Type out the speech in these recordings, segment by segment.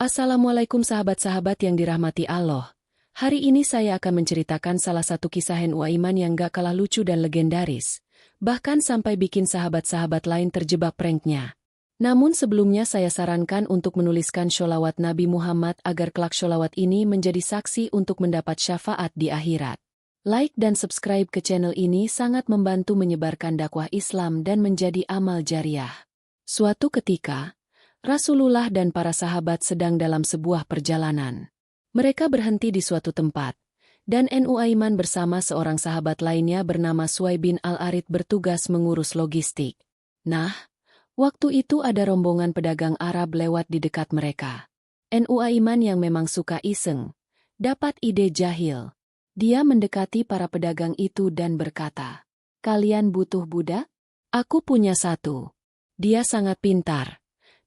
Assalamualaikum sahabat-sahabat yang dirahmati Allah. Hari ini saya akan menceritakan salah satu kisah NU Aiman yang gak kalah lucu dan legendaris. Bahkan sampai bikin sahabat-sahabat lain terjebak pranknya. Namun sebelumnya saya sarankan untuk menuliskan sholawat Nabi Muhammad agar kelak sholawat ini menjadi saksi untuk mendapat syafaat di akhirat. Like dan subscribe ke channel ini sangat membantu menyebarkan dakwah Islam dan menjadi amal jariah. Suatu ketika, Rasulullah dan para sahabat sedang dalam sebuah perjalanan. Mereka berhenti di suatu tempat, dan NU Aiman bersama seorang sahabat lainnya bernama Suai bin Al-Arid bertugas mengurus logistik. Nah, waktu itu ada rombongan pedagang Arab lewat di dekat mereka. NU Aiman yang memang suka iseng, dapat ide jahil. Dia mendekati para pedagang itu dan berkata, "Kalian butuh budak? Aku punya satu. Dia sangat pintar.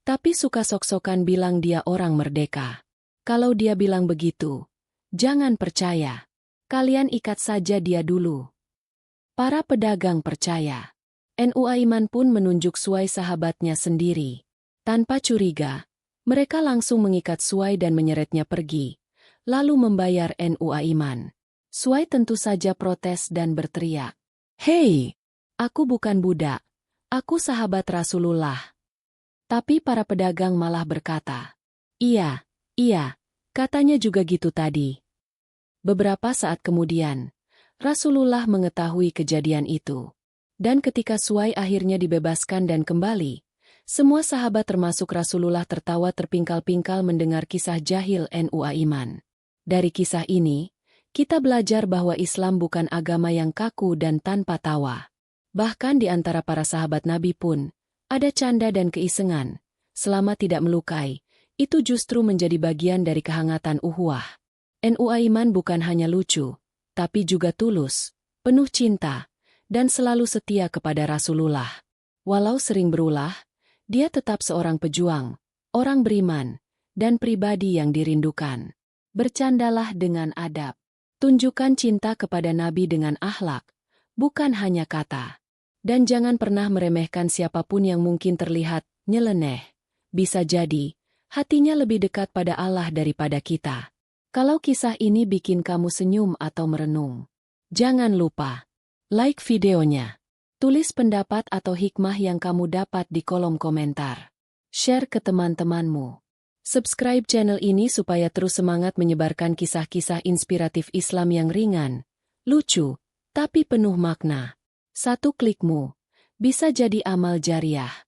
Tapi suka sok-sokan bilang dia orang merdeka. Kalau dia bilang begitu, jangan percaya. Kalian ikat saja dia dulu." Para pedagang percaya. NU Aiman pun menunjuk Suai sahabatnya sendiri. Tanpa curiga, mereka langsung mengikat Suai dan menyeretnya pergi, lalu membayar NU Aiman. Suai tentu saja protes dan berteriak, "Hei, aku bukan budak. Aku sahabat Rasulullah." Tapi para pedagang malah berkata, Iya, katanya juga gitu tadi." Beberapa saat kemudian, Rasulullah mengetahui kejadian itu. Dan ketika Suai akhirnya dibebaskan dan kembali, semua sahabat termasuk Rasulullah tertawa terpingkal-pingkal mendengar kisah jahil NU Aiman. Dari kisah ini, kita belajar bahwa Islam bukan agama yang kaku dan tanpa tawa. Bahkan di antara para sahabat Nabi pun, ada canda dan keisengan, selama tidak melukai, itu justru menjadi bagian dari kehangatan ukhuwah. NU Aiman bukan hanya lucu, tapi juga tulus, penuh cinta, dan selalu setia kepada Rasulullah. Walau sering berulah, dia tetap seorang pejuang, orang beriman, dan pribadi yang dirindukan. Bercandalah dengan adab. Tunjukkan cinta kepada Nabi dengan akhlak, bukan hanya kata. Dan jangan pernah meremehkan siapapun yang mungkin terlihat nyeleneh. Bisa jadi, hatinya lebih dekat pada Allah daripada kita. Kalau kisah ini bikin kamu senyum atau merenung, jangan lupa like videonya. Tulis pendapat atau hikmah yang kamu dapat di kolom komentar. Share ke teman-temanmu. Subscribe channel ini supaya terus semangat menyebarkan kisah-kisah inspiratif Islam yang ringan, lucu, tapi penuh makna. Satu klikmu bisa jadi amal jariah.